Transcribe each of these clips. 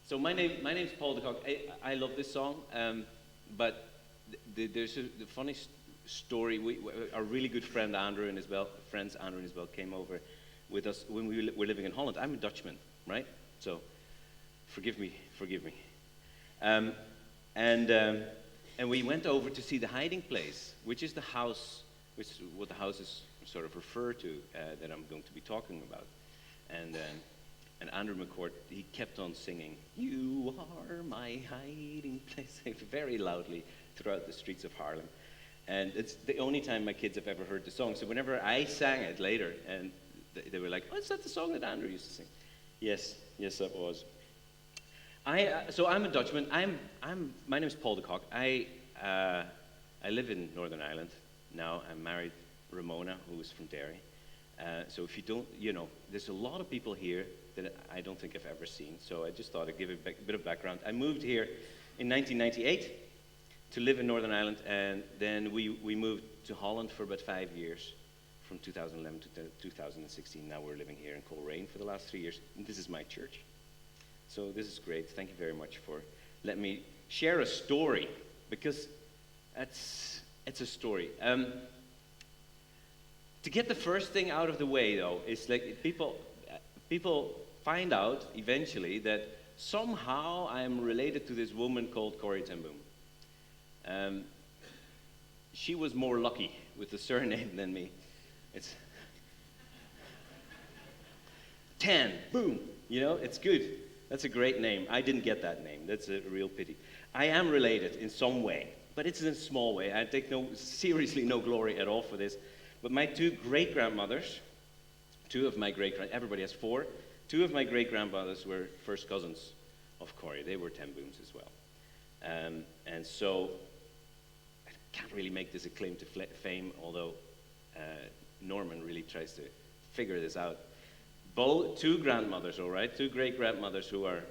So my name's Paul Decock. I love this song, but there's the funny story. Our really good friend Andrew and Isabel came over with us when we were living in Holland. I'm a Dutchman, right? So forgive me. Um, and we went over to see the hiding place, which is the house, what the house is sort of refer to that I'm going to be talking about. And Andrew McCord, he kept on singing, "You are my hiding place," very loudly throughout the streets of Haarlem. And it's the only time my kids have ever heard the song. So whenever I sang it later, and they were like, "Oh, is that the song that Andrew used to sing?" Yes, that was. So I'm a Dutchman. My name is Paul Decock. I live in Northern Ireland now. I'm married Ramona, who is from Derry. So if you don't, there's a lot of people here that I don't think I've ever seen. So I just thought I'd give a bit of background. I moved here in 1998 to live in Northern Ireland, and then we moved to Holland for about 5 years, from 2011 to 2016. Now we're living here in Corrie for the last 3 years. And this is my church. So this is great. Thank you very much for letting me share a story, because it's a story. To get the first thing out of the way, though, is like people find out eventually that somehow I am related to this woman called Corrie ten Boom. She was more lucky with the surname than me. It's Ten Boom. It's good. That's a great name. I didn't get that name. That's a real pity. I am related in some way, but it's in a small way. I take seriously no glory at all for this. But my two great-grandmothers, everybody has four, two of my great-grandmothers were first cousins of Corrie. They were ten Booms as well. And so I can't really make this a claim to fame, although Norman really tries to figure this out. Two grandmothers, all right, two great-grandmothers who are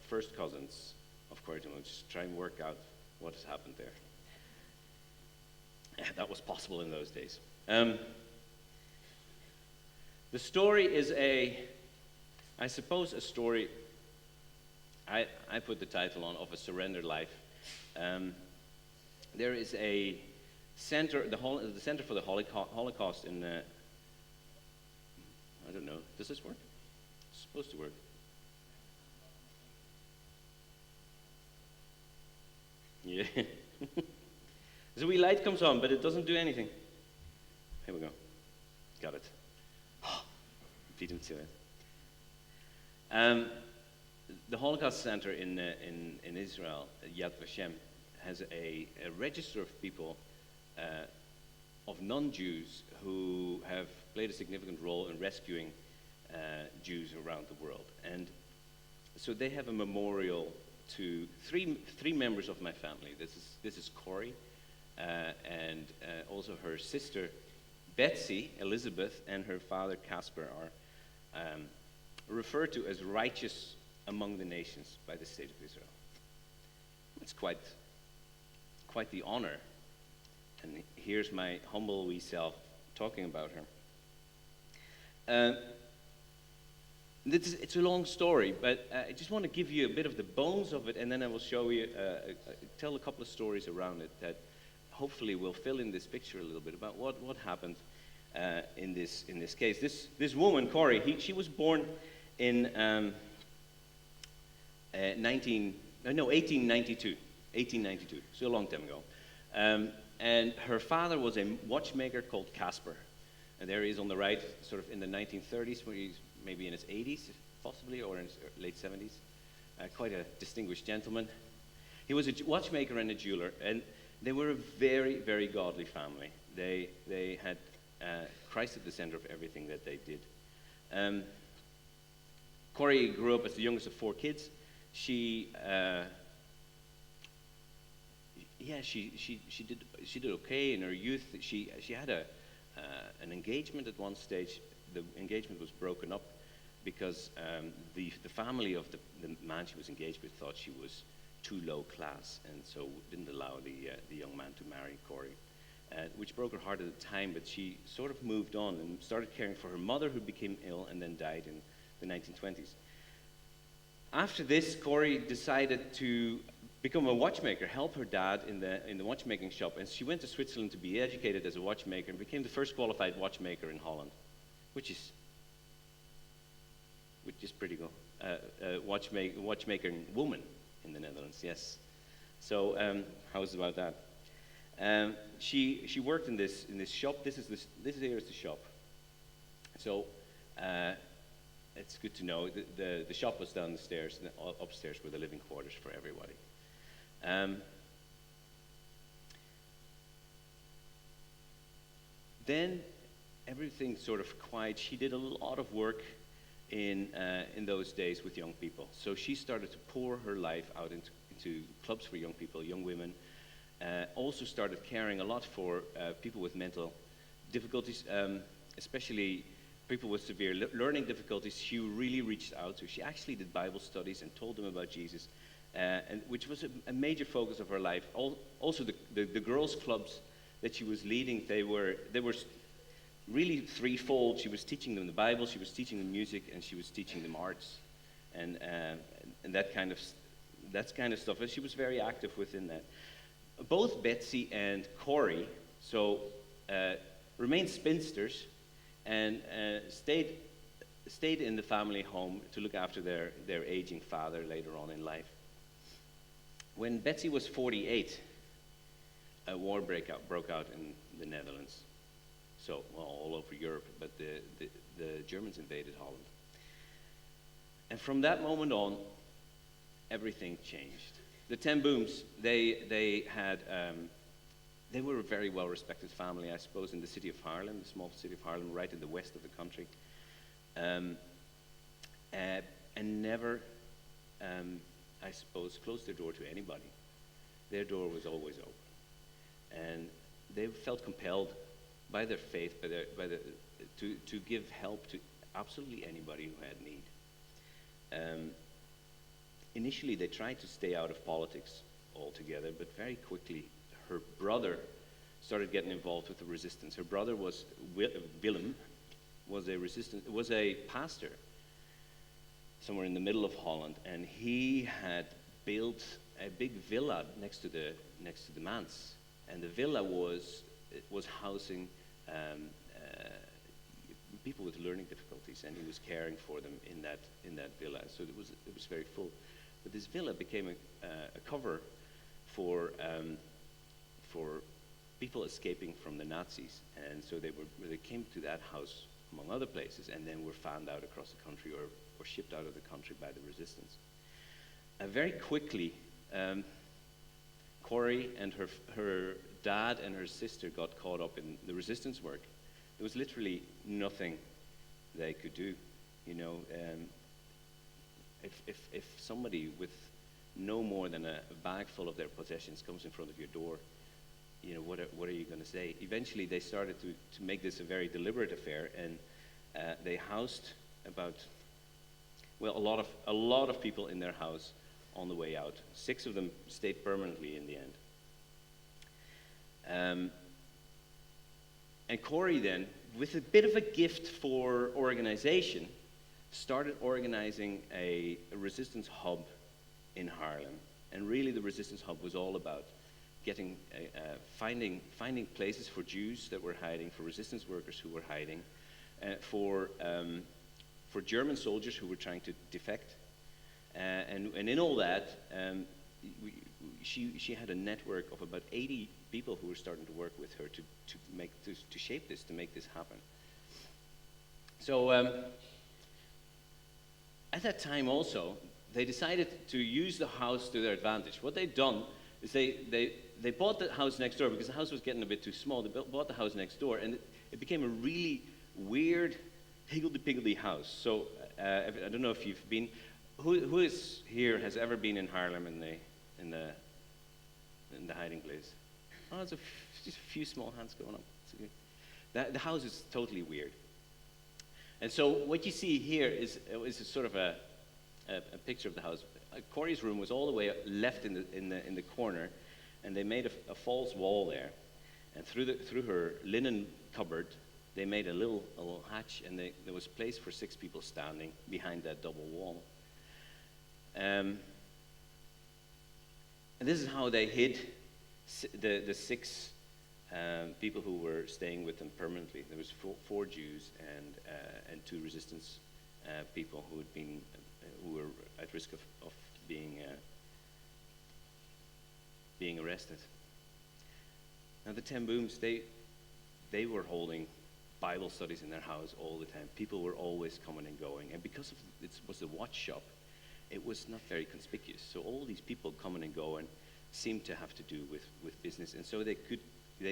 first cousins of Corrie. We'll just try and work out what has happened there. That was possible in those days. The story is I suppose a story, I put the title on, of a surrendered life. There is a center, the Center for the Holocaust in, I don't know, does this work? It's supposed to work. Yeah. The wee light comes on, but it doesn't do anything. Here we go. Got it. Beat him to it. The Holocaust Center in Israel, Yad Vashem, has a register of people, of non-Jews, who have played a significant role in rescuing Jews around the world. And so they have a memorial to three members of my family. This is Corrie. And also her sister Betsy, Elizabeth, and her father Casper are referred to as righteous among the nations by the state of Israel. It's quite the honor. And here's my humble wee self talking about her. It's a long story, but I just want to give you a bit of the bones of it, and then I will show you, tell a couple of stories around it that hopefully will fill in this picture a little bit about what happened in this case. This woman, Corrie, she was born in 1892, so a long time ago. And her father was a watchmaker called Casper. And there he is on the right, sort of in the 1930s, where he's maybe in his 80s, possibly, or in his late 70s. Quite a distinguished gentleman. He was a watchmaker and a jeweler, and they were a very, very godly family. They had Christ at the center of everything that they did. Corrie grew up as the youngest of four kids. She did okay in her youth. She had an engagement at one stage. The engagement was broken up because the family of the man she was engaged with thought she was too low class, and so didn't allow the young man to marry Corrie, which broke her heart at the time. But she sort of moved on and started caring for her mother, who became ill and then died in the 1920s. After this, Corrie decided to become a watchmaker, help her dad in the watchmaking shop, and she went to Switzerland to be educated as a watchmaker and became the first qualified watchmaker in Holland, which is pretty cool. Watchmaker woman in the Netherlands, yes. So how's about that? She worked in this shop. This here is the shop. So it's good to know the shop was down the stairs, and upstairs were the living quarters for everybody. Then everything sort of quiet. She did a lot of work in those days with young people. So she started to pour her life out into clubs for young people, young women. Also started caring a lot for people with mental difficulties, especially people with severe learning difficulties. She really reached out to. She actually did Bible studies and told them about Jesus, and which was a major focus of her life. Also, the girls' clubs that she was leading, they were really threefold. She was teaching them the Bible, she was teaching them music, and she was teaching them arts, and that kind of stuff. And she was very active within that. Both Betsy and Corrie remained spinsters and stayed in the family home to look after their aging father later on in life. When Betsy was 48, a war broke out in the Netherlands. So, well, all over Europe, but the Germans invaded Holland. And from that moment on, everything changed. The Ten Booms, they were a very well-respected family, I suppose, in the city of Haarlem, the small city of Haarlem, right in the west of the country, and never, I suppose, closed their door to anybody. Their door was always open, and they felt compelled by their faith, to give help to absolutely anybody who had need. Initially, they tried to stay out of politics altogether, but very quickly, her brother started getting involved with the resistance. Her brother was Willem, was a pastor somewhere in the middle of Holland, and he had built a big villa next to the manse, and the villa was housing people with learning difficulties, and he was caring for them in that villa. So it was very full. But this villa became a cover for people escaping from the Nazis, and so they came to that house among other places, and then were found out across the country or shipped out of the country by the resistance. Very quickly, Corrie and her dad and her sister got caught up in the resistance work. There was literally nothing they could do. You know, if somebody with no more than a bag full of their possessions comes in front of your door, you know, what are you going to say? Eventually, they started to make this a very deliberate affair, and they housed a lot of people in their house on the way out. 6 of them stayed permanently in the end. And Corrie then, with a bit of a gift for organization, started organizing a resistance hub in Haarlem. And really the resistance hub was all about finding places for Jews that were hiding, for resistance workers who were hiding, for German soldiers who were trying to defect. And in all that, she had a network of about 80 people who were starting to work with her to shape this, to make this happen. So at that time also, they decided to use the house to their advantage. What they'd done is they bought the house next door because the house was getting a bit too small. They bought the house next door, and it became a really weird, higgledy-piggledy house. So I don't know if you've been. Who is here has ever been in Haarlem in the hiding place? Oh, there's just a few small hands going up. The house is totally weird. And so what you see here is a sort of a picture of the house. Corrie's room was all the way left in the corner, and they made a false wall there. And through her linen cupboard, they made a little hatch, and there was a place for 6 people standing behind that double wall. And this is how they hid the 6 people who were staying with them permanently. There was 4 Jews and 2 resistance people who were at risk of being arrested. Now the Ten Booms, they were holding Bible studies in their house all the time. People were always coming and going, and because it was a watch shop, it was not very conspicuous. So all these people coming and going seemed to have to do with business, and so they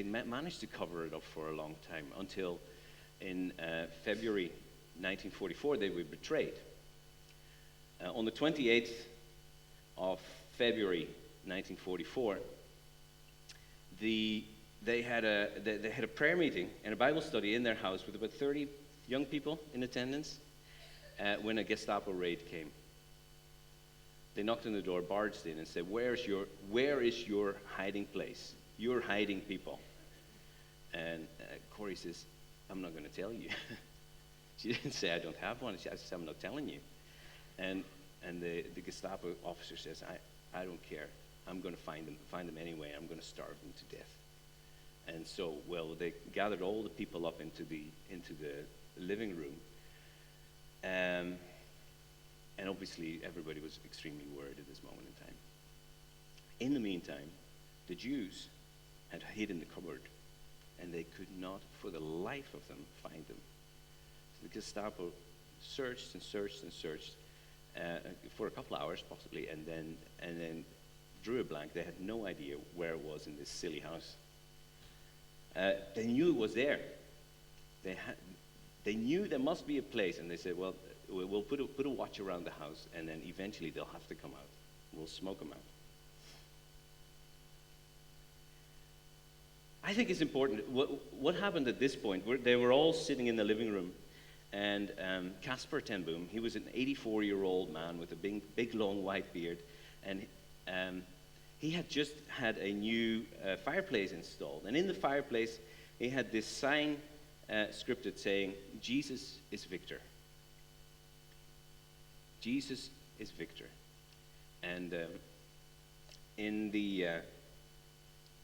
managed to cover it up for a long time until in February 1944 they were betrayed. On the 28th of February 1944, they had a prayer meeting and a Bible study in their house with about 30 young people in attendance when a Gestapo raid came. They knocked on the door, barged in, and said, "Where is your hiding place? You're hiding people." And Corrie says, "I'm not going to tell you." She didn't say, "I don't have one." She said, "I'm not telling you." And the Gestapo officer says, I don't care. I'm going to find them anyway. I'm going to starve them to death." And so, well, they gathered all the people up into the living room, and obviously everybody was extremely worried at this moment in time. In the meantime, the Jews had hid in the cupboard, and they could not, for the life of them, find them. So the Gestapo searched and searched and searched for a couple of hours, possibly, and then drew a blank. They had no idea where it was in this silly house. They knew it was there. They knew there must be a place, and they said, "Well, we'll put a watch around the house, and then eventually they'll have to come out. We'll smoke them out." I think it's important. What happened at this point? They were all sitting in the living room, and Caspar ten Boom, he was an 84-year-old man with a big long white beard, and he had just had a new fireplace installed. And in the fireplace, he had this sign scripted saying, "Jesus is victor. Jesus is victor." And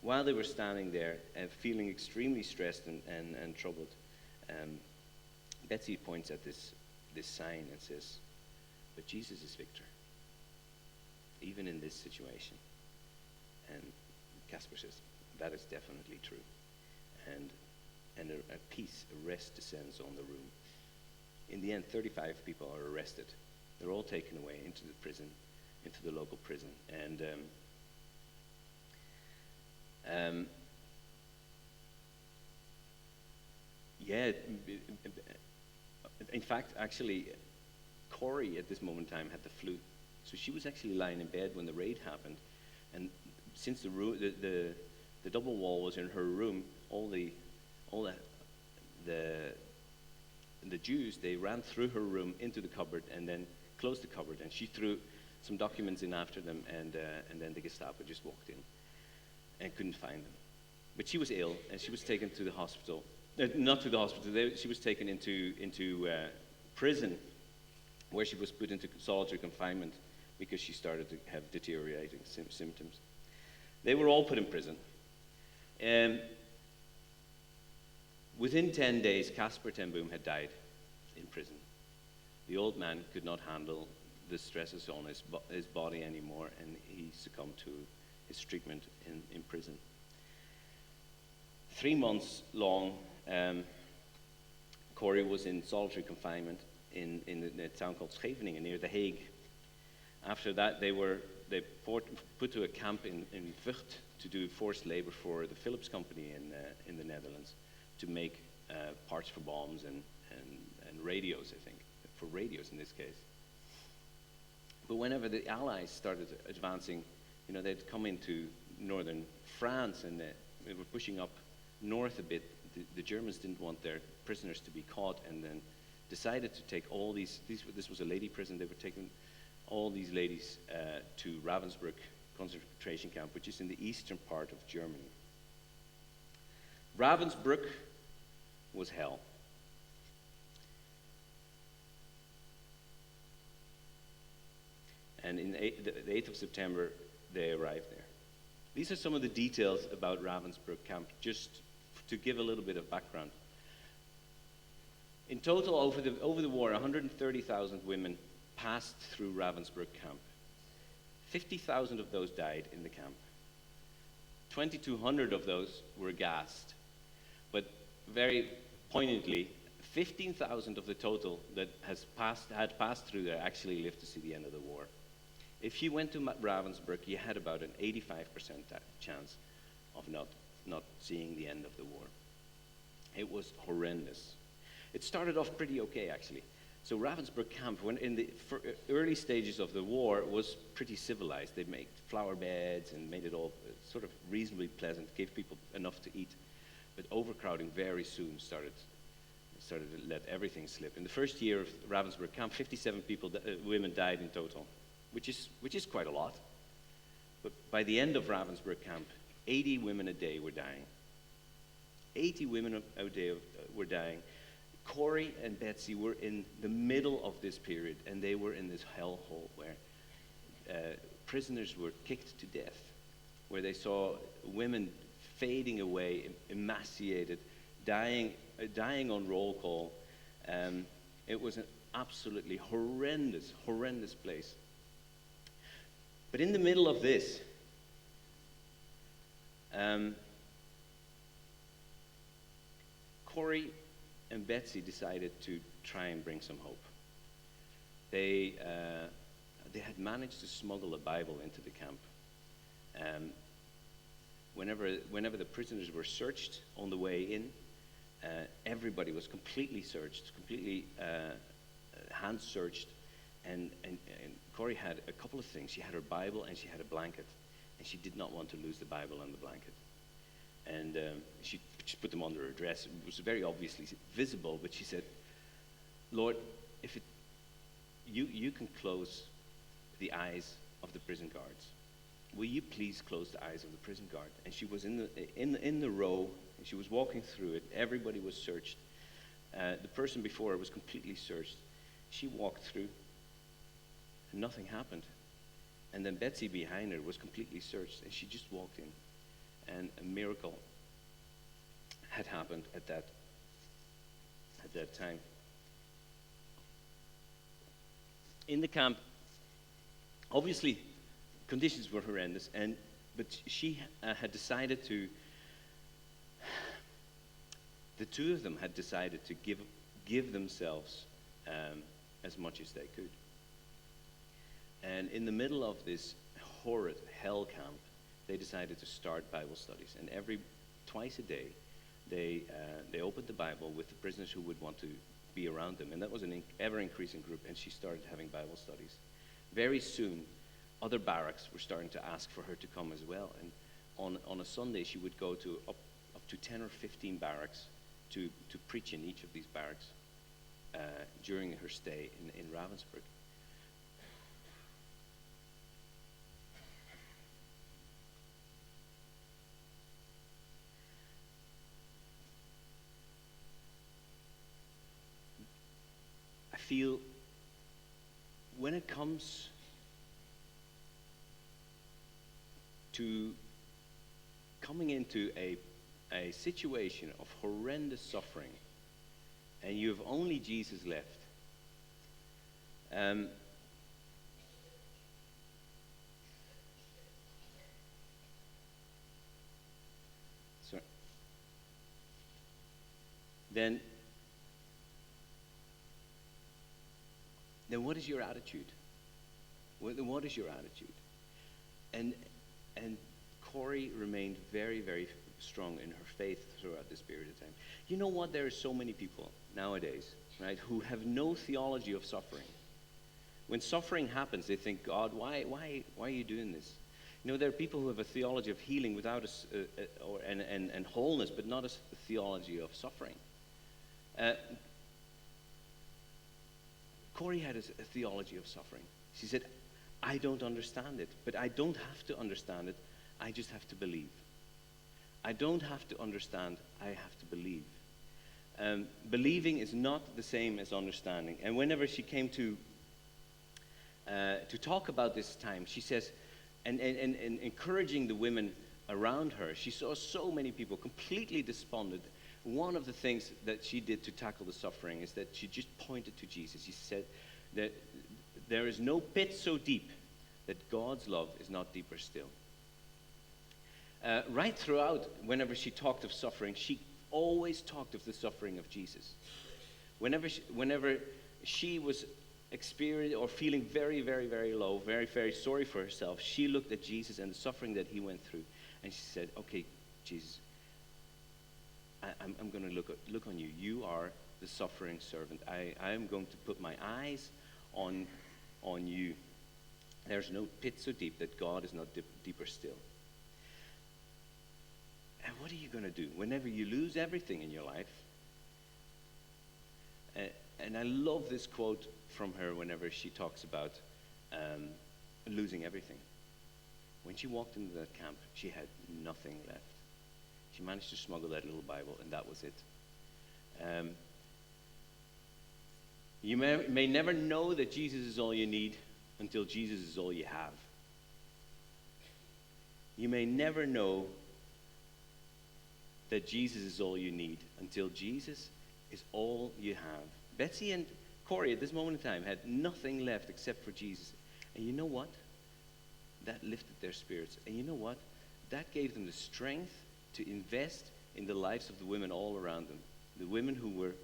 while they were standing there, feeling extremely stressed and troubled, Betsy points at this sign and says, "But Jesus is victor, even in this situation." And Caspar says, "That is definitely true." And a peace, a rest descends on the room. In the end, 35 people are arrested. They're all taken away into the prison, into the local prison. And in fact, actually, Corrie at this moment in time had the flu. So she was actually lying in bed when the raid happened. And since the double wall was in her room, all the Jews, they ran through her room into the cupboard and then closed the cupboard, and she threw some documents in after them, and then the Gestapo just walked in and couldn't find them. But she was ill, and she was taken to the hospital. Not to the hospital. She was taken into prison, where she was put into solitary confinement because she started to have deteriorating symptoms. They were all put in prison. Within 10 days, Caspar ten Boom had died in prison. The old man could not handle the stresses on his body anymore, and he succumbed to his treatment in prison. 3 months long, Corrie was in solitary confinement in a town called Scheveningen near The Hague. After that, they put to a camp in Vught to do forced labor for the Philips company in the Netherlands to make parts for bombs and radios, I think, for radios in this case. But whenever the Allies started advancing, they'd come into northern France, and they were pushing up north a bit. The Germans didn't want their prisoners to be caught, and then decided to take all these. This was a lady prison. They were taking all these ladies to Ravensbrück concentration camp, which is in the eastern part of Germany. Ravensbrück was hell. And the 8th of September, they arrived there. These are some of the details about Ravensbrück camp, just to give a little bit of background. In total, over the war, 130,000 women passed through Ravensbrück camp. 50,000 of those died in the camp. 2,200 of those were gassed. But very poignantly, 15,000 of the total that had passed through there actually lived to see the end of the war. If you went to Ravensbrück, you had about an 85% chance of not seeing the end of the war. It was horrendous. It started off pretty okay, actually. So Ravensbrück camp, when in the early stages of the war, was pretty civilized. They made flower beds and made it all sort of reasonably pleasant, gave people enough to eat. But overcrowding very soon started to let everything slip. In the first year of Ravensbrück camp, 57 women died in total, which is quite a lot. But by the end of Ravensbrück camp, 80 women a day were dying. 80 women a day were dying. Corrie and Betsy were in the middle of this period, and they were in this hellhole where prisoners were kicked to death, where they saw women fading away, emaciated, dying on roll call. It was an absolutely horrendous place. But in the middle of this, Corrie and Betsy decided to try and bring some hope. They had managed to smuggle a Bible into the camp. Whenever the prisoners were searched on the way in, everybody was completely searched, completely hand searched, and Corrie had a couple of things. She had her Bible and she had a blanket, and she did not want to lose the Bible and the blanket. And she put them under her dress. It was very obviously visible, but she said, "Lord, if you can close the eyes of the prison guards, will you please close the eyes of the prison guard?" And she was in the row, and she was walking through it. Everybody was searched. The person before her was completely searched. She walked through, and nothing happened. And then Betsy behind her was completely searched, and she just walked in. And a miracle had happened at that time. In the camp, obviously, conditions were horrendous, but she had decided to. The two of them had decided to give themselves as much as they could. And in the middle of this horrid hell camp, they decided to start Bible studies, and twice a day, they opened the Bible with the prisoners who would want to be around them, and that was an ever-increasing group. And she started having Bible studies. Very soon, other barracks were starting to ask for her to come as well. And on a Sunday, she would go to up to 10 or 15 barracks to preach in each of these barracks during her stay in Ravensbrück. I feel when it comes to coming into a situation of horrendous suffering, and you have only Jesus left, then what is your attitude? What is your attitude? And Corrie remained very, very strong in her faith throughout this period of time. You know what? There are so many people nowadays, right, who have no theology of suffering. When suffering happens, they think, "God, why are you doing this?" You know, there are people who have a theology of healing without and wholeness, but not a theology of suffering. Corrie had a theology of suffering. She said, "I don't understand it, but I don't have to understand it. I just have to believe. I don't have to understand, I have to believe." Believing is not the same as understanding. And whenever she came to talk about this time, she says, and encouraging the women around her, she saw so many people completely despondent. One of the things that she did to tackle the suffering is that she just pointed to Jesus. She said that there is no pit so deep that God's love is not deeper still. Right throughout, whenever she talked of suffering, she always talked of the suffering of Jesus. Whenever she was experiencing or feeling very, very, very low, very, very sorry for herself, she looked at Jesus and the suffering that he went through, and she said, "Okay, Jesus, I'm going to look on you. You are the suffering servant. I am going to put my eyes on you. There's no pit so deep that God is not deeper still." And what are you going to do whenever you lose everything in your life? And I love this quote from her whenever she talks about losing everything. When she walked into that camp, she had nothing left. She managed to smuggle that little Bible, and that was it. You may never know that Jesus is all you need until Jesus is all you have. You may never know that Jesus is all you need until Jesus is all you have. Betsy and Corrie at this moment in time had nothing left except for Jesus. And you know what? That lifted their spirits. And you know what? That gave them the strength to invest in the lives of the women all around them. The women who were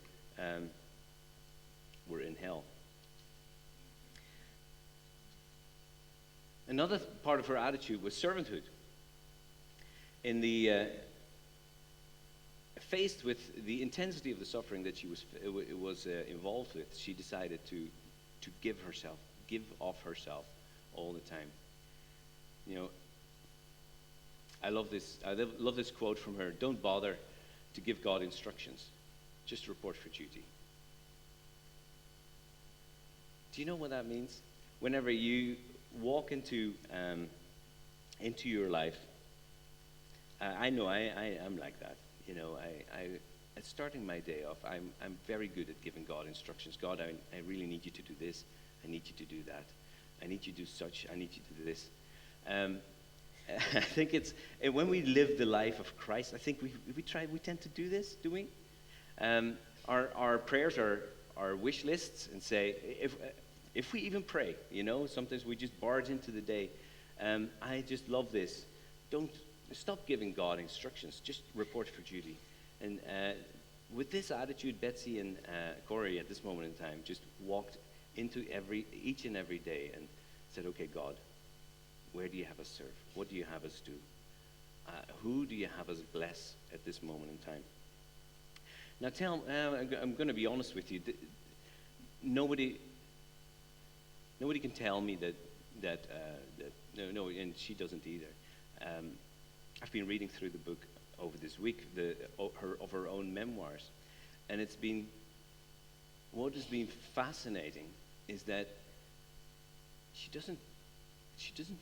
in hell. Another part of her attitude was servanthood. In the faced with the intensity of the suffering that she was involved with, she decided to give of herself all the time. You know, I love this quote from her: "Don't bother to give God instructions, just report for duty." Do you know what that means? Whenever you walk into your life, I know I am like that. You know, at starting my day off, I'm very good at giving God instructions. God, I really need you to do this. I need you to do that. I need you to do such. I need you to do this. I think it's when we live the life of Christ, I think we tend to do this, do we? Our prayers are wish lists, and say if we even pray, you know, sometimes we just barge into the day. I just love this. Don't stop giving God instructions. Just report for duty. And with this attitude, Betsy and Corrie at this moment in time just walked into each and every day and said, "Okay, God, where do you have us serve? What do you have us do? Who do you have us bless at this moment in time?" Now, I'm going to be honest with you. Nobody can tell me that no, and she doesn't either. I've been reading through the book over this week, of her own memoirs, and what has been fascinating is that she doesn't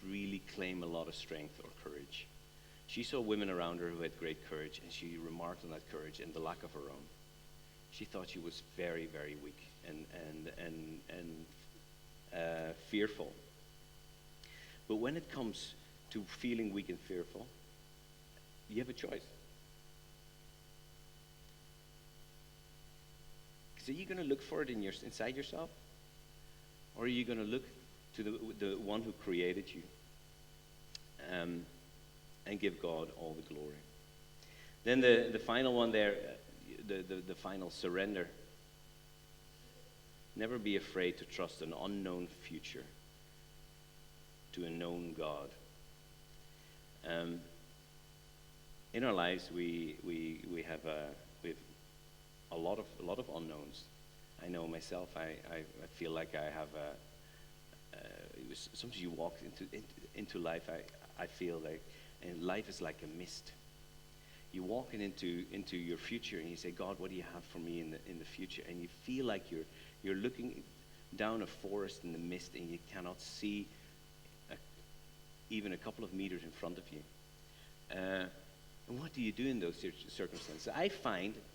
really claim a lot of strength or courage. She saw women around her who had great courage, and she remarked on that courage and the lack of her own. She thought she was very, very weak and fearful. But when it comes to feeling weak and fearful, you have a choice. So are you going to look for it inside yourself? Or are you going to look to the one who created you and give God all the glory? Then the final one there, the final surrender. Never be afraid to trust an unknown future to a known God. In our lives, we have a lot of unknowns. I know myself. I feel like I have sometimes you walk into life. I feel like, and life is like a mist. You walk into your future and you say, "God, what do you have for me in the future?" And you feel like you're looking down a forest in the mist and you cannot see even a couple of meters in front of you. And what do you do in those circumstances?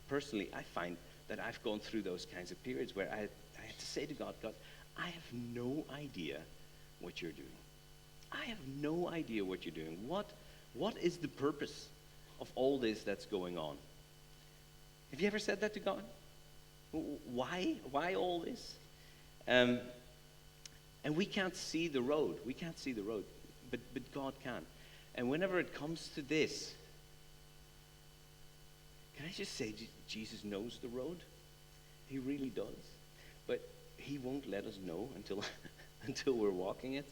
Personally, I find that I've gone through those kinds of periods where I had to say to God, God, I have no idea what you're doing. I have no idea what you're doing. What is the purpose of all this that's going on? Have you ever said that to God? Why? Why all this? And we can't see the road. We can't see the road, but God can. And whenever it comes to this, can I just say, Jesus knows the road? He really does. But he won't let us know until until we're walking it.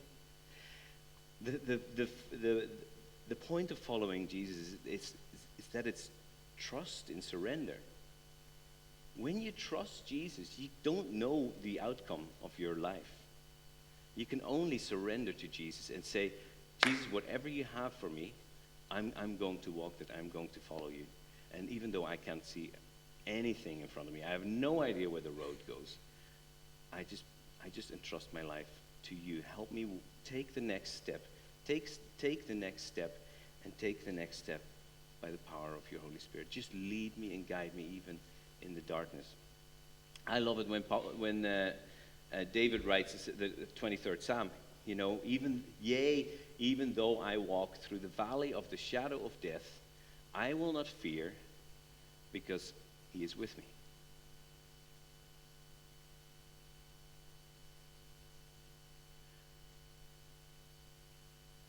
The point of following Jesus is that it's trust and surrender. When you trust Jesus, you don't know the outcome of your life. You can only surrender to Jesus and say, Jesus, whatever you have for me, I'm going to walk that. I'm going to follow you. And even though I can't see anything in front of me, I have no idea where the road goes, I just entrust my life to you. Help me take the next step. Take the next step, and take the next step by the power of your Holy Spirit. Just lead me and guide me even in the darkness. I love it when David writes the 23rd Psalm. You know, even though I walk through the valley of the shadow of death, I will not fear, because he is with me.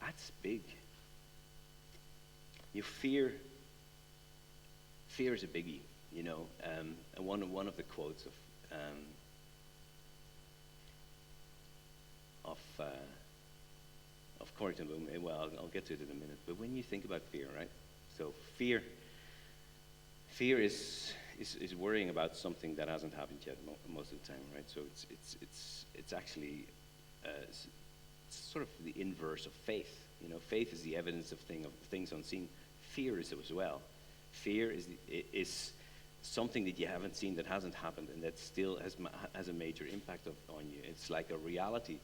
That's big. Fear is a biggie, you know. And one of the quotes of Corrie, well, I'll get to it in a minute. But when you think about fear, right? So fear is worrying about something that hasn't happened yet most of the time, right? So it's actually sort of the inverse of faith. You know, faith is the evidence of things unseen. Fear is as well. Fear is something that you haven't seen, that hasn't happened, and that still has a major impact on you. It's like a reality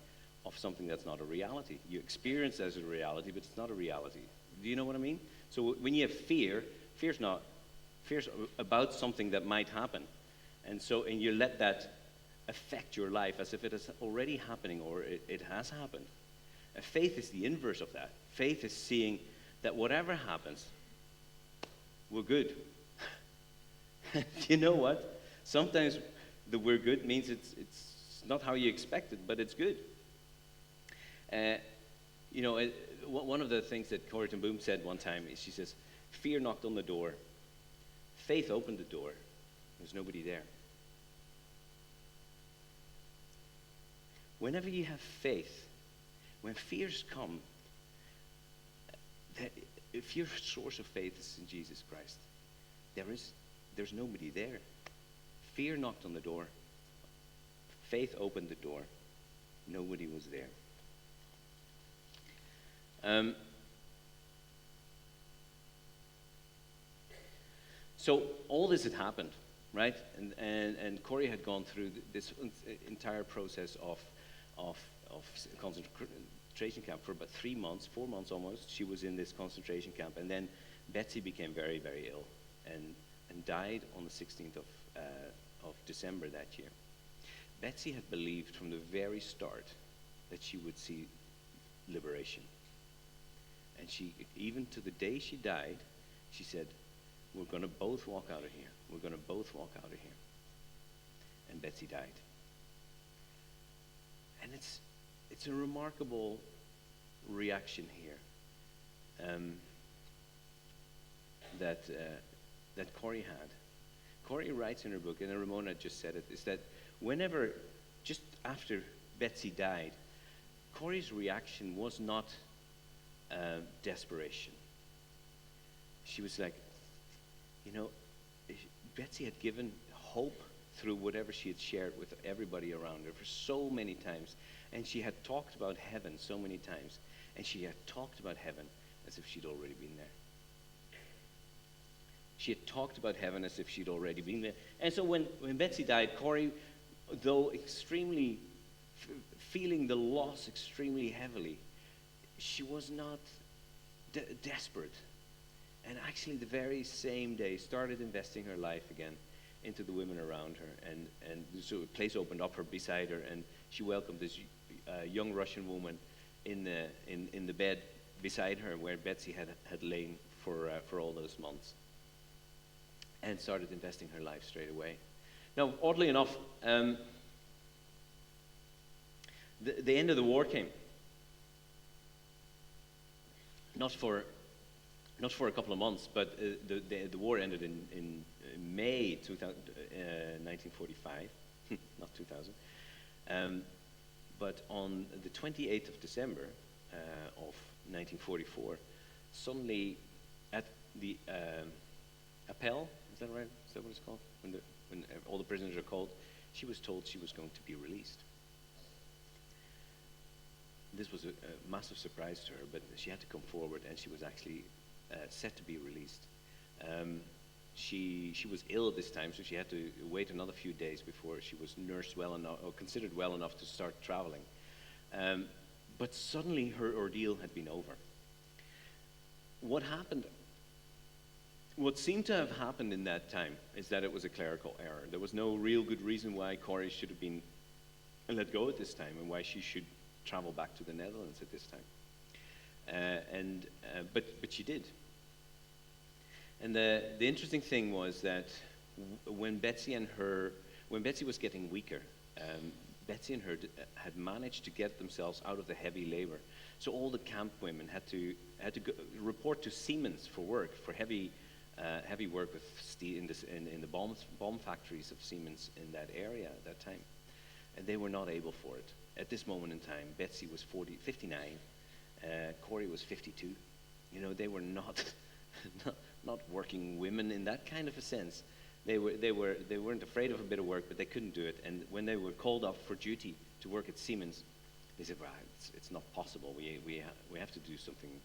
of something that's not a reality. You experience it as a reality, but it's not a reality. Do you know what I mean? So when you have fear's about something that might happen, and you let that affect your life as if it is already happening or it has happened. And faith is the inverse of that. Faith is seeing that whatever happens, we're good. You know what? Sometimes the we're good means it's not how you expect it, but it's good. You know, one of the things that Corrie ten Boom said one time is, she says, fear knocked on the door. Faith opened the door. There's nobody there. Whenever you have faith, when fears come, if your source of faith is in Jesus Christ, there's nobody there. Fear knocked on the door. Faith opened the door. Nobody was there. So all this had happened, right? And Corrie had gone through this entire process of concentration camp for about 3 months, 4 months almost. She was in this concentration camp, and then Betsy became very, very ill and died on the 16th of December that year. Betsy had believed from the very start that she would see liberation. And she, even to the day she died, she said, we're going to both walk out of here. We're going to both walk out of here. And Betsy died. And it's a remarkable reaction here that Corrie had. Corrie writes in her book, and Ramona just said it, is that whenever, just after Betsy died, Corrie's reaction was not desperation. She was like, you know, Betsy had given hope through whatever she had shared with everybody around her for so many times. And she had talked about heaven so many times. And she had talked about heaven as if she'd already been there. She had talked about heaven as if she'd already been there. And so when Betsy died, Corrie, though extremely feeling the loss extremely heavily, she was not desperate. And actually, the very same day, started investing her life again into the women around her. And so a place opened up beside her, and she welcomed this young Russian woman in the bed beside her, where Betsy had lain for all those months, and started investing her life straight away. Now, oddly enough, the end of the war came. Not for a couple of months, but the war ended in May 1945, not 2000. But on the 28th of December of 1944, suddenly at the appel, is that right? Is that what it's called? When all the prisoners are called, she was told she was going to be released. This was a massive surprise to her, but she had to come forward, and she was actually set to be released. She was ill this time, so she had to wait another few days before she was nursed well enough, or considered well enough to start traveling. But suddenly her ordeal had been over. What happened? What seemed to have happened in that time is that it was a clerical error. There was no real good reason why Corrie should have been let go at this time, and why she should travel back to the Netherlands at this time. But she did. And the interesting thing was that when Betsy was getting weaker, Betsy and her had managed to get themselves out of the heavy labor. So all the camp women had to report to Siemens for work, for heavy work with steel in the bomb factories of Siemens in that area at that time, and they were not able for it. At this moment in time, Betsy was 59, Corrie was 52. You know, they were not working women in that kind of a sense. They weren't afraid of a bit of work, but they couldn't do it. And when they were called off for duty to work at Siemens, they said, "Well, it's not possible. We have to do something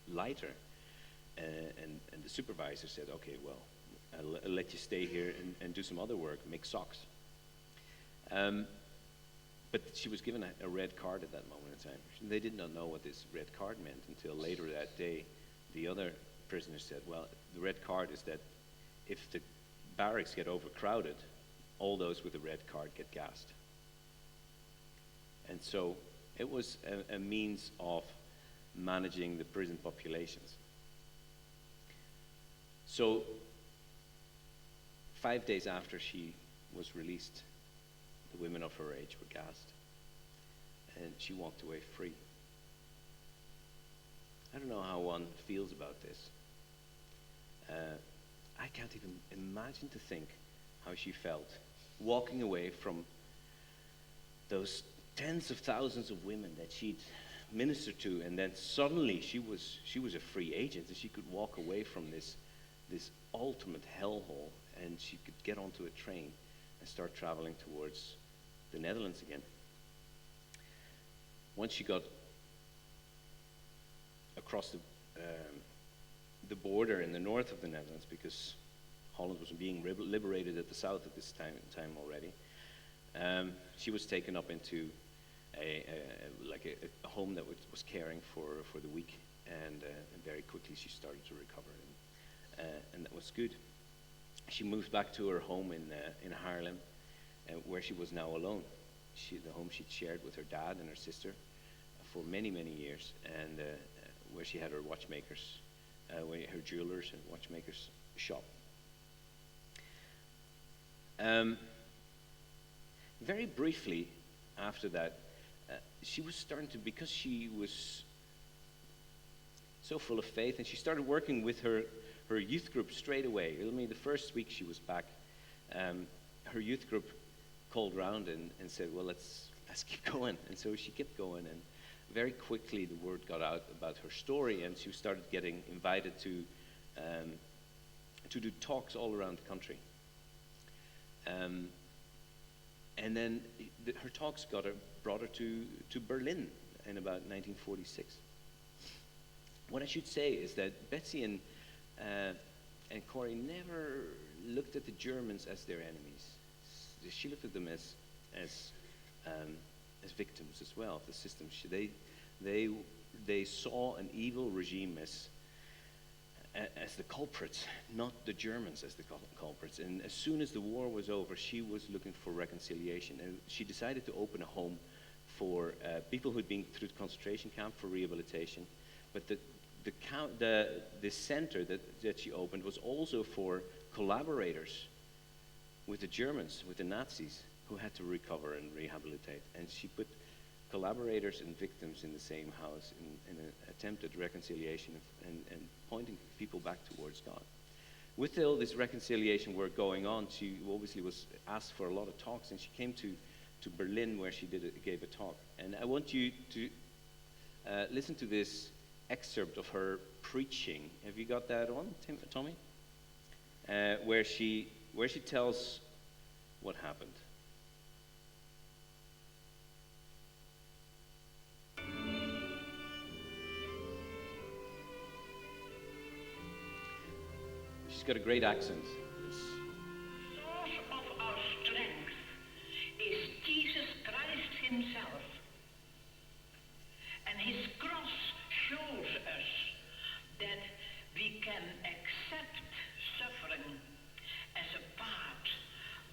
lighter." And the supervisor said, "Okay, well, I'll let you stay here and do some other work, make socks." But she was given a red card at that moment in time. They did not know what this red card meant until later that day. The other prisoners said, "Well, the red card is that if the barracks get overcrowded, all those with the red card get gassed." And so it was a means of managing the prison populations. So 5 days after she was released, the women of her age were gassed, and she walked away free. I don't know how one feels about this. I can't even imagine to think how she felt walking away from those tens of thousands of women that she'd ministered to, and then suddenly she was a free agent, and she could walk away from this ultimate hellhole, and she could get onto a train and start traveling towards the Netherlands again. Once she got across the border in the north of the Netherlands, because Holland was being liberated at the south at this time already, she was taken up into a home that was caring for the weak, and very quickly she started to recover, and that was good. She moved back to her home in Haarlem, where she was now alone. The home she'd shared with her dad and her sister for many, many years, and where she had her watchmakers, her jewelers and watchmakers shop. Very briefly after that, she was starting to, because she was so full of faith, and she started working with her youth group straight away. I mean, the first week she was back, her youth group called round and said, "Well, let's keep going." And so she kept going, and very quickly the word got out about her story, and she started getting invited to do talks all around the country. And then her talks brought her to Berlin in about 1946. What I should say is that Betsy and Corrie never looked at the Germans as their enemies. She looked at them as victims as well of the system. They saw an evil regime as the culprits, not the Germans as the culprits. And as soon as the war was over, she was looking for reconciliation, and she decided to open a home for people who'd been through the concentration camp for rehabilitation. But the center that she opened was also for collaborators with the Germans, with the Nazis, who had to recover and rehabilitate. And she put collaborators and victims in the same house in an attempt at reconciliation and pointing people back towards God. With all this reconciliation work going on, she obviously was asked for a lot of talks, and she came to Berlin, where she gave a talk. And I want you to listen to this excerpt of her preaching. Have you got that on, Tommy? Where she tells what happened. She's got a great accent. Source of our strength is Jesus Christ himself. And his cross shows us that we can accept suffering as a part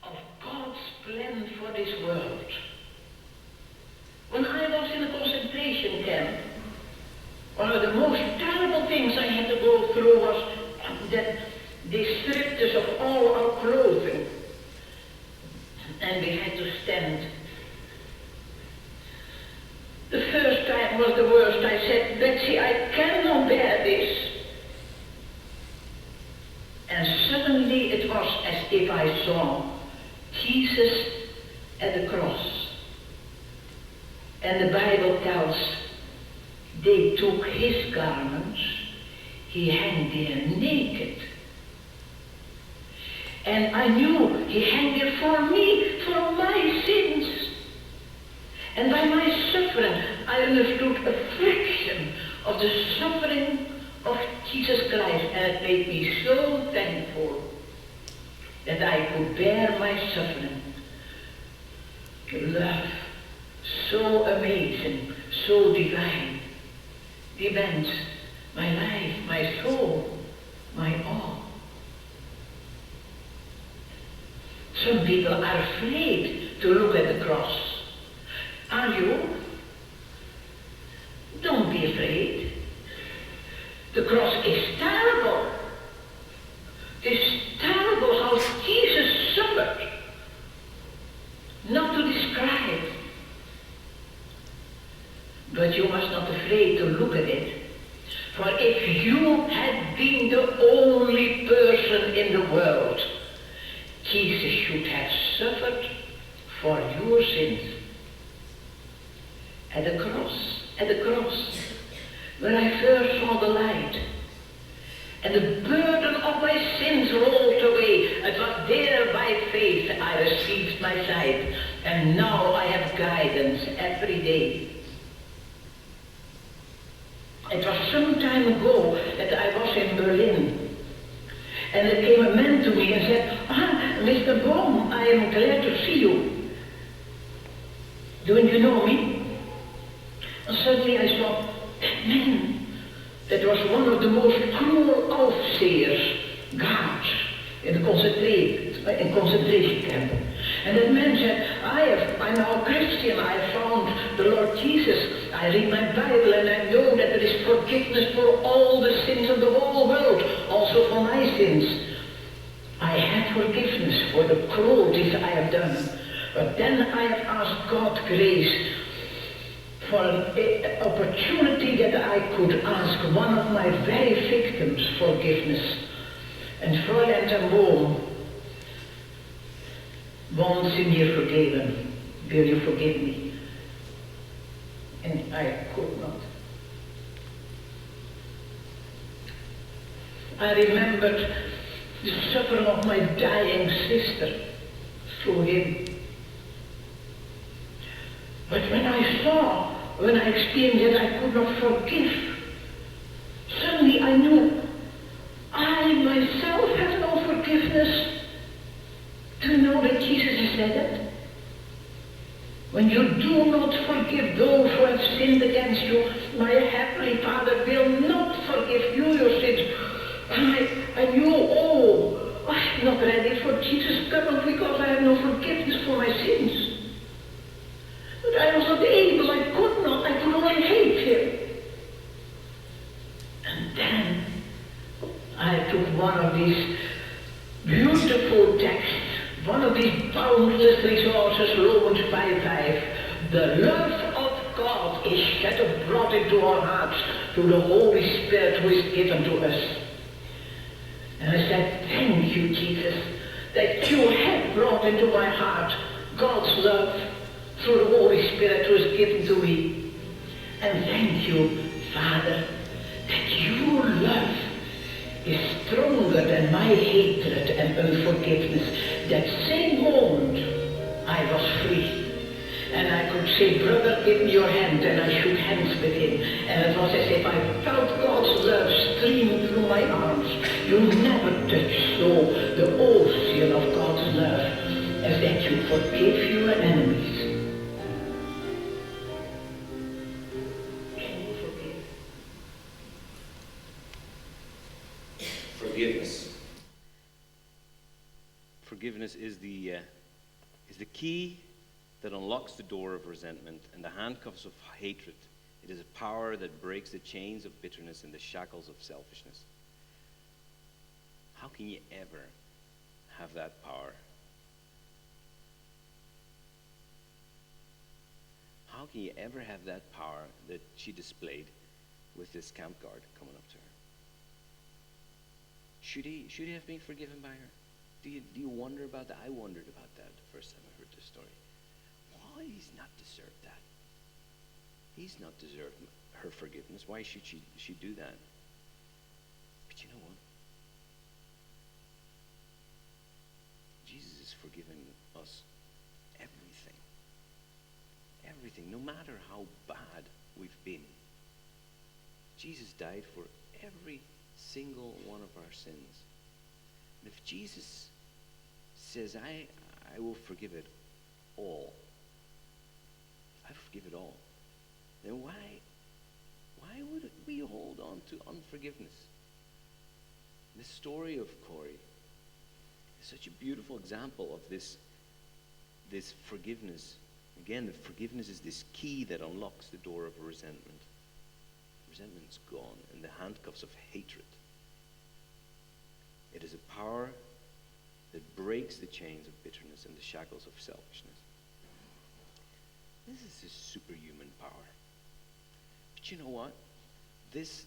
of God's plan for this world. When I was in a concentration camp, one of the most terrible things I had to go through was that they stripped us of all our clothing, and we had to stand. The first time was the worst. I said, Betsy, I cannot bear this. And suddenly it was as if I saw Jesus at the cross. And the Bible tells, they took his garments, he hung there naked. And I knew he hung there for me, for my sins. And by my suffering, I understood a fraction of the suffering of Jesus Christ, and it made me so thankful that I could bear my suffering. Love, so amazing, so divine, demands my life, my soul, my all. Some people are afraid to look at the cross. Are you? Don't be afraid. The cross is terrible. It's terrible how Jesus suffered. Not to describe. But you must not be afraid to look at it. For if you had been the only person in the world, Jesus should have suffered for your sins. At the cross, when I first saw the light, and the burden of my sins rolled away, it was there by faith I received my sight, and now I have guidance every day. It was some time ago that I was in Berlin, and there came a man to me and said, Mr. Bohm, I am glad to see you. Don't you know me? And suddenly I saw that man that was one of the most cruel overseers, guards, in the concentration camp. And that man said, I'm now a Christian, I have found the Lord Jesus, I read my Bible and I know that there is forgiveness for all the sins of the whole world, also for my sins. I had forgiveness for the cruelties I have done, but then I have asked God grace for an opportunity that I could ask one of my very victims forgiveness. And Fräulein ten Boom, won't Sie mir vergeben? Will you forgive me? And I could not. I remembered the suffering of my dying sister through him. But when I experienced that I could not forgive, suddenly I knew I myself have no forgiveness. Do you know that Jesus has said that? When you do not forgive those who have sinned against you, my heavenly Father will not forgive you your sins. I knew, oh, I'm not ready for Jesus coming because I have no forgiveness for my sins. But I was not able, I could not, I could only hate him. And then I took one of these beautiful texts, one of these boundless resources, Romans 5:5. The love of God is shed abroad into our hearts through the Holy Spirit who is given to us. And I said, thank you, Jesus, that you have brought into my heart God's love through the Holy Spirit who is given to me. And thank you, Father, that your love is stronger than my hatred and unforgiveness. That same moment I was free. And I could say, brother, give me your hand, and I shook hands with him. And it was as if I felt God's love streaming through my arms. You never touch so the ocean of God's love as that you forgive your enemies. Can you forgive? Forgiveness. Forgiveness is the key that unlocks the door of resentment and the handcuffs of hatred. It is a power that breaks the chains of bitterness and the shackles of selfishness. How can you ever have that power? How can you ever have that power that she displayed with this camp guard coming up to her? Should he have been forgiven by her? Do you wonder about that? I wondered about that the first time I heard this story. Why he's not deserved that? He's not deserved her forgiveness. Why should she do that? But you know what? Jesus has forgiven us everything. Everything, no matter how bad we've been. Jesus died for every single one of our sins. And if Jesus says, I will forgive it all, I forgive it all, then why would we hold on to unforgiveness? The story of Corrie is such a beautiful example of this forgiveness. Again, the forgiveness is this key that unlocks the door of resentment. Resentment's gone, and the handcuffs of hatred. It is a power that breaks the chains of bitterness and the shackles of selfishness. This is a superhuman power. But you know what? This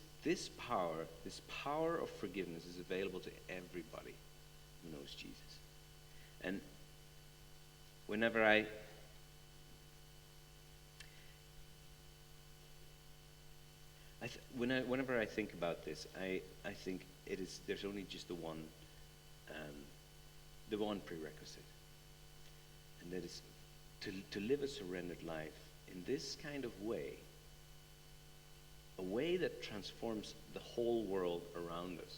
power of forgiveness is available to everybody who knows Jesus. And whenever I think about this, I think there's only just the one prerequisite, and that is to live a surrendered life in this kind of way, a way that transforms the whole world around us.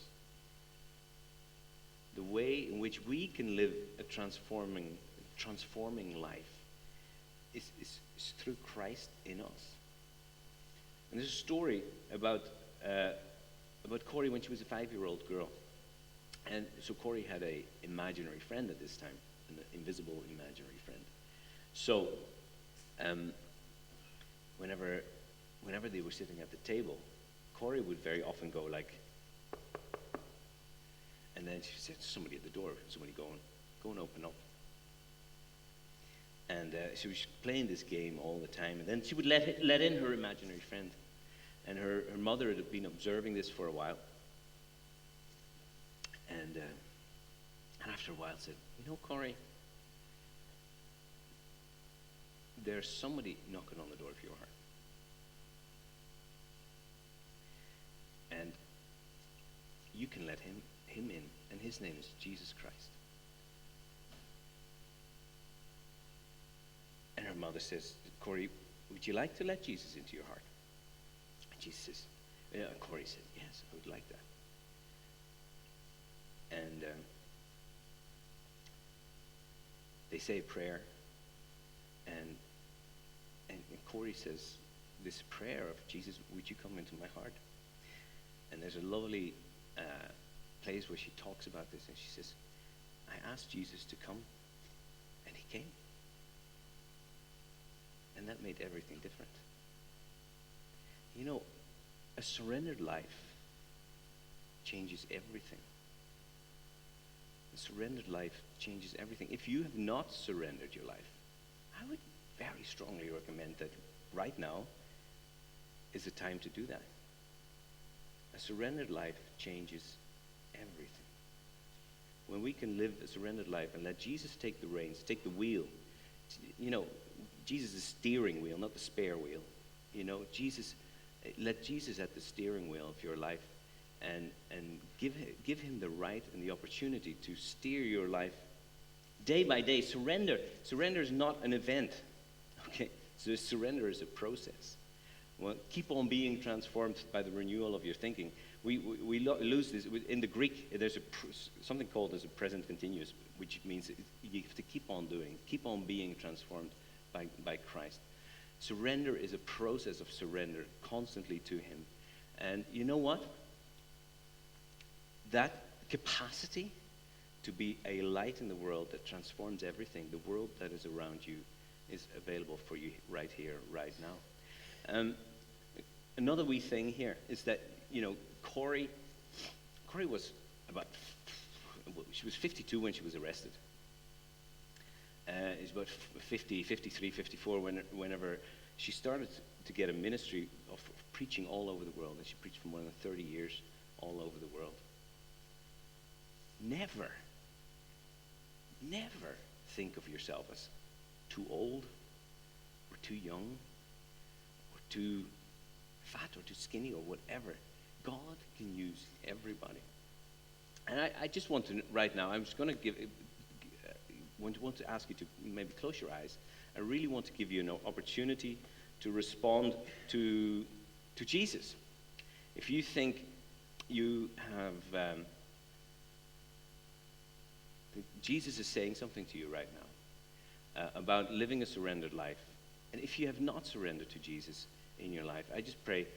The way in which we can live a transforming life is through Christ in us. And there's a story about Corrie when she was a 5-year-old girl. And so Corrie had an imaginary friend at this time, an invisible imaginary friend. So whenever they were sitting at the table, Corrie would very often go like, and then she said, somebody at the door, somebody go and open up. And she was playing this game all the time, and then she would let in her imaginary friend. And her mother had been observing this for a while. And after a while said, you know, Corrie, there's somebody knocking on the door of your heart. And you can let him in, and his name is Jesus Christ. And her mother says, Corrie, would you like to let Jesus into your heart? And Jesus says, Corrie said, yes, I would like that. And they say a prayer, and Corrie says this prayer of, Jesus, would you come into my heart? And there's a lovely place where she talks about this, and she says, I asked Jesus to come, and he came. And that made everything different. You know, a surrendered life changes everything. A surrendered life changes everything. If you have not surrendered your life, I would very strongly recommend that right now is the time to do that. A surrendered life changes everything. When we can live a surrendered life and let Jesus take the reins, take the wheel. You know, Jesus is the steering wheel, not the spare wheel. You know, let Jesus at the steering wheel of your life, and give him the right and the opportunity to steer your life day by day. Surrender is not an event. Okay, so surrender is a process. Well, keep on being transformed by the renewal of your thinking. We lose this. In the Greek, there's something called as a present continuous, which means you have to keep on doing, keep on being transformed by Christ. Surrender is a process of surrender constantly to him. And you know what? That capacity to be a light in the world that transforms everything, the world that is around you, is available for you right here, right now. Another wee thing here is that, you know, Corrie was she was 52 when she was arrested. She's about 50, 53, 54 whenever she started to get a ministry of preaching all over the world. And she preached for more than 30 years all over the world. Never think of yourself as too old or too young or too fat or too skinny or whatever. God can use everybody. And I just want to, right now, I'm just going to want to ask you to maybe close your eyes. I really want to give you an opportunity to respond to Jesus. If you think you have, Jesus is saying something to you right now about living a surrendered life. And if you have not surrendered to Jesus in your life, I just pray,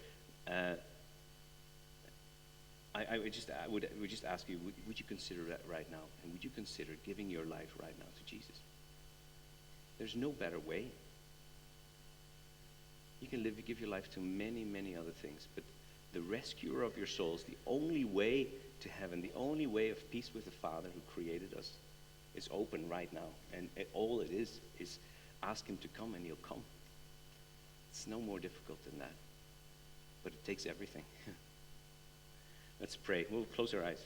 I would just ask you, would you consider that right now? And would you consider giving your life right now to Jesus? There's no better way. You can give your life to many, many other things, but the rescuer of your souls, the only way to heaven, the only way of peace with the Father who created us, is open right now. And all it is ask him to come, and he'll come. It's no more difficult than that. But it takes everything. Let's pray. We'll close our eyes.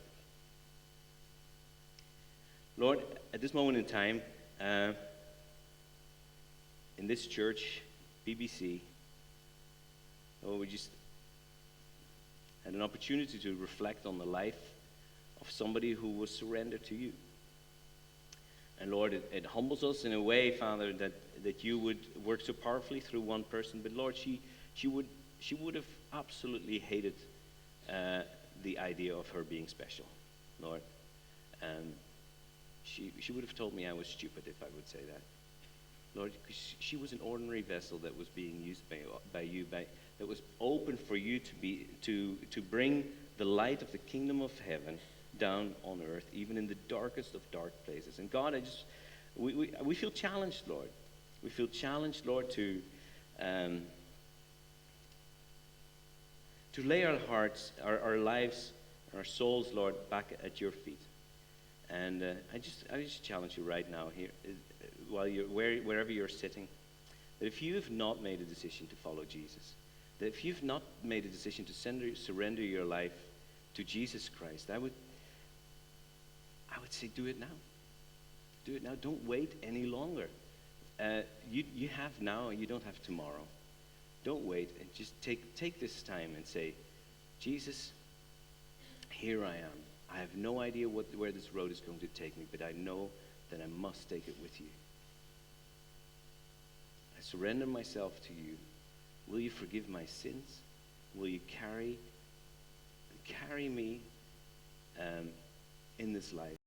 Lord, at this moment in time, in this church, BBC, Lord, we just had an opportunity to reflect on the life of somebody who was surrendered to you. And Lord, it humbles us in a way, Father, that you would work so powerfully through one person. But Lord, she would have absolutely hated the idea of her being special, Lord. She would have told me I was stupid if I would say that. Lord, because she was an ordinary vessel that was being used by you, that was open for you to bring the light of the kingdom of heaven down on earth, even in the darkest of dark places. And God, we feel challenged, Lord. We feel challenged, Lord, to lay our hearts, our lives, our souls, Lord, back at your feet. And I just challenge you right now here, while wherever you're sitting, that if you have not made a decision to follow Jesus, that if you've not made a decision to surrender your life to Jesus Christ, I would say do it now. Do it now. Don't wait any longer. You have now, and you don't have tomorrow. Don't wait, and just take this time and say, Jesus, here I am. I have no idea where this road is going to take me, but I know that I must take it with you. I surrender myself to you. Will you forgive my sins? Will you carry me in this life?